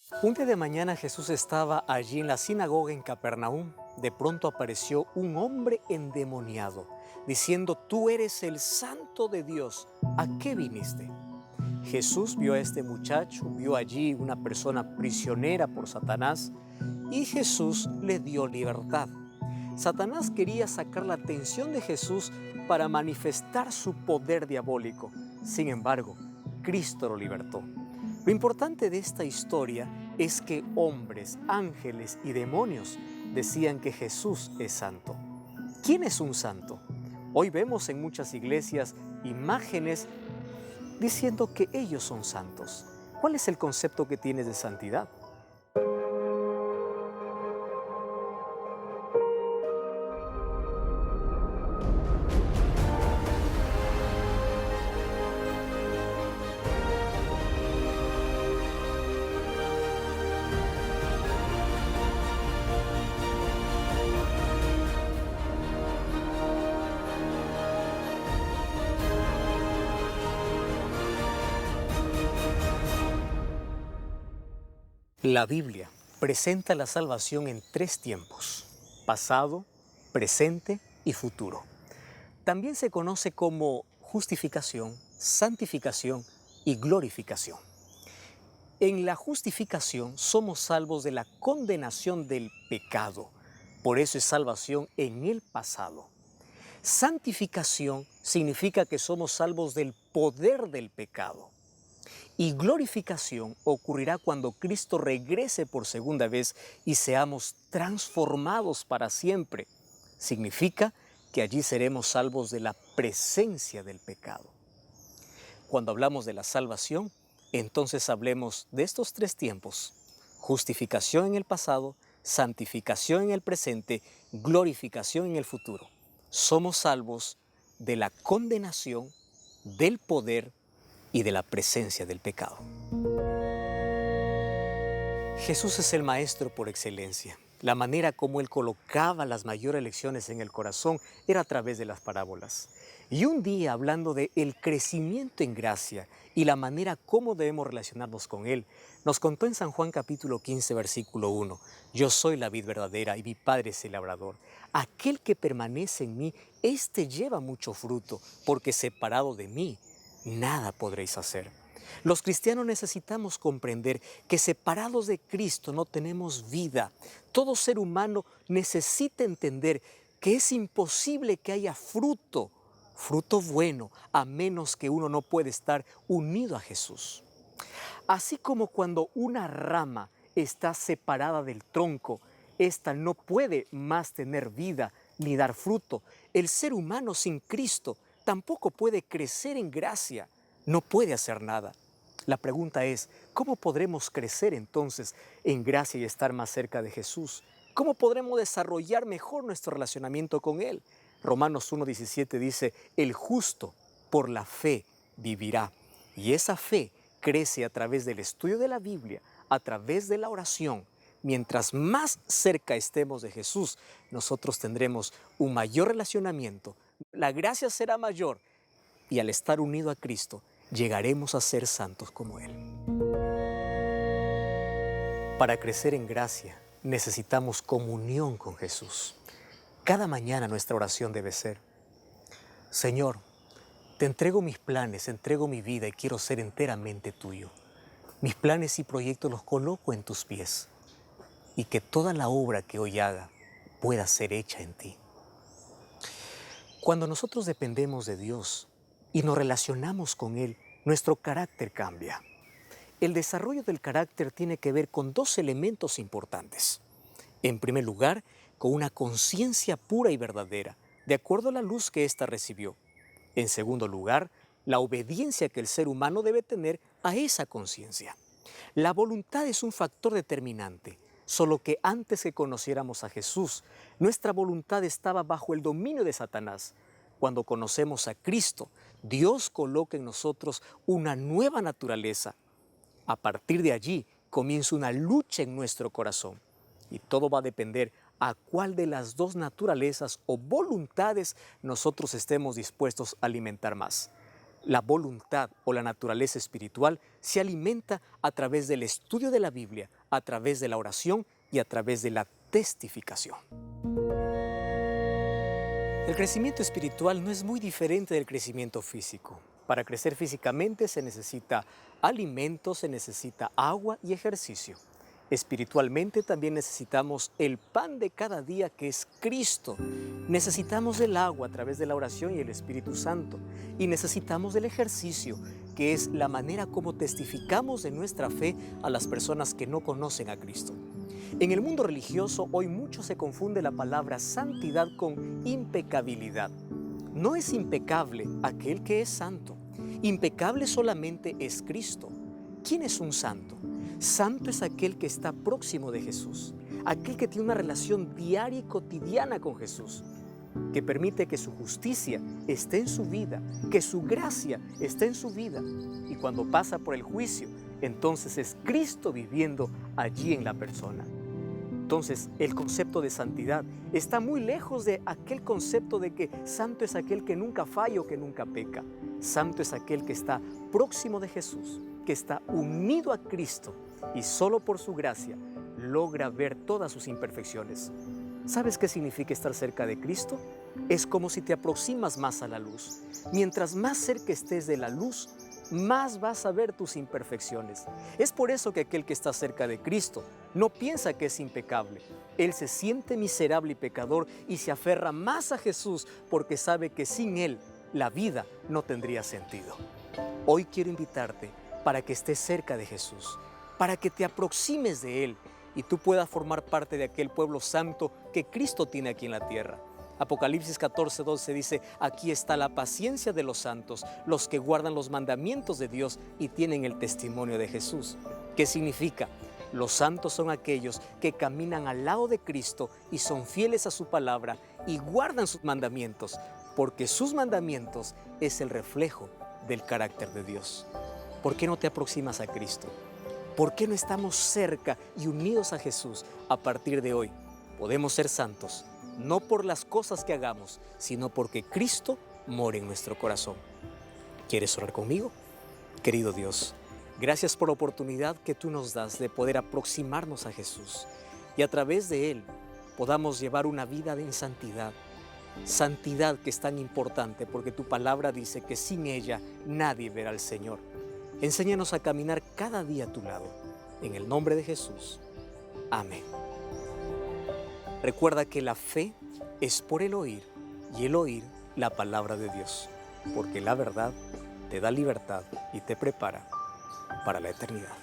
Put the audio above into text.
Un día de mañana Jesús estaba allí en la sinagoga en Capernaum. De pronto apareció un hombre endemoniado, diciendo: Tú eres el Santo de Dios, ¿a qué viniste? Jesús vio a este muchacho, vio allí una persona prisionera por Satanás, y Jesús le dio libertad. Satanás quería sacar la atención de Jesús para manifestar su poder diabólico. Sin embargo, Cristo lo libertó. Lo importante de esta historia es que hombres, ángeles y demonios decían que Jesús es santo. ¿Quién es un santo? Hoy vemos en muchas iglesias imágenes diciendo que ellos son santos. ¿Cuál es el concepto que tienes de santidad? La Biblia presenta la salvación en tres tiempos: pasado, presente y futuro. También se conoce como justificación, santificación y glorificación. En la justificación somos salvos de la condenación del pecado. Por eso es salvación en el pasado. Santificación significa que somos salvos del poder del pecado. Y glorificación ocurrirá cuando Cristo regrese por segunda vez y seamos transformados para siempre. Significa que allí seremos salvos de la presencia del pecado. Cuando hablamos de la salvación, entonces hablemos de estos tres tiempos: justificación en el pasado, santificación en el presente, glorificación en el futuro. Somos salvos de la condenación, del poder y de la presencia del pecado. Jesús es el maestro por excelencia. La manera como él colocaba las mayores lecciones en el corazón era a través de las parábolas. Y un día, hablando de el crecimiento en gracia y la manera como debemos relacionarnos con él, nos contó en San Juan capítulo 15, versículo 1: Yo soy la vid verdadera y mi Padre es el labrador. Aquel que permanece en mí, éste lleva mucho fruto, porque separado de mí, nada podréis hacer. Los cristianos necesitamos comprender que separados de Cristo no tenemos vida. Todo ser humano necesita entender que es imposible que haya fruto bueno, a menos que uno no puede estar unido a Jesús. Así como cuando una rama está separada del tronco, ésta no puede más tener vida ni dar fruto. El ser humano sin Cristo tampoco puede crecer en gracia, no puede hacer nada. La pregunta es: ¿cómo podremos crecer entonces en gracia y estar más cerca de Jesús? ¿Cómo podremos desarrollar mejor nuestro relacionamiento con Él? Romanos 1:17 dice: el justo por la fe vivirá. Y esa fe crece a través del estudio de la Biblia, a través de la oración. Mientras más cerca estemos de Jesús, nosotros tendremos un mayor relacionamiento. La gracia será mayor y al estar unido a Cristo, llegaremos a ser santos como Él. Para crecer en gracia, necesitamos comunión con Jesús. Cada mañana nuestra oración debe ser: Señor, te entrego mis planes, entrego mi vida y quiero ser enteramente tuyo. Mis planes y proyectos los coloco en tus pies y que toda la obra que hoy haga pueda ser hecha en ti. Cuando nosotros dependemos de Dios y nos relacionamos con Él, nuestro carácter cambia. El desarrollo del carácter tiene que ver con dos elementos importantes. En primer lugar, con una conciencia pura y verdadera, de acuerdo a la luz que ésta recibió. En segundo lugar, la obediencia que el ser humano debe tener a esa conciencia. La voluntad es un factor determinante, solo que antes que conociéramos a Jesús, nuestra voluntad estaba bajo el dominio de Satanás. Cuando conocemos a Cristo, Dios coloca en nosotros una nueva naturaleza. A partir de allí comienza una lucha en nuestro corazón y todo va a depender a cuál de las dos naturalezas o voluntades nosotros estemos dispuestos a alimentar más. La voluntad o la naturaleza espiritual se alimenta a través del estudio de la Biblia, a través de la oración y a través de la testificación. El crecimiento espiritual no es muy diferente del crecimiento físico. Para crecer físicamente se necesita alimento, se necesita agua y ejercicio. Espiritualmente también necesitamos el pan de cada día que es Cristo. Necesitamos el agua a través de la oración y el Espíritu Santo. Y necesitamos el ejercicio, que es la manera como testificamos de nuestra fe a las personas que no conocen a Cristo. En el mundo religioso hoy mucho se confunde la palabra santidad con impecabilidad. No es impecable aquel que es santo. Impecable solamente es Cristo. ¿Quién es un santo? Santo es aquel que está próximo de Jesús, aquel que tiene una relación diaria y cotidiana con Jesús, que permite que su justicia esté en su vida, que su gracia esté en su vida. Y cuando pasa por el juicio, entonces es Cristo viviendo allí en la persona. Entonces, el concepto de santidad está muy lejos de aquel concepto de que santo es aquel que nunca falla o que nunca peca. Santo es aquel que está próximo de Jesús, que está unido a Cristo y solo por su gracia logra ver todas sus imperfecciones. ¿Sabes qué significa estar cerca de Cristo? Es como si te aproximas más a la luz. Mientras más cerca estés de la luz, más vas a ver tus imperfecciones. Es por eso que aquel que está cerca de Cristo no piensa que es impecable. Él se siente miserable y pecador y se aferra más a Jesús porque sabe que sin Él la vida no tendría sentido. Hoy quiero invitarte para que estés cerca de Jesús, para que te aproximes de Él y tú puedas formar parte de aquel pueblo santo que Cristo tiene aquí en la tierra. Apocalipsis 14:12 dice: aquí está la paciencia de los santos, los que guardan los mandamientos de Dios y tienen el testimonio de Jesús. ¿Qué significa? Los santos son aquellos que caminan al lado de Cristo y son fieles a su palabra y guardan sus mandamientos, porque sus mandamientos es el reflejo del carácter de Dios. ¿Por qué no te aproximas a Cristo? ¿Por qué no estamos cerca y unidos a Jesús a partir de hoy? Podemos ser santos, no por las cosas que hagamos, sino porque Cristo mora en nuestro corazón. ¿Quieres orar conmigo? Querido Dios, gracias por la oportunidad que tú nos das de poder aproximarnos a Jesús y a través de Él podamos llevar una vida en santidad. Santidad que es tan importante porque tu palabra dice que sin ella nadie verá al Señor. Enséñanos a caminar cada día a tu lado. En el nombre de Jesús. Amén. Recuerda que la fe es por el oír y el oír la palabra de Dios, porque la verdad te da libertad y te prepara para la eternidad.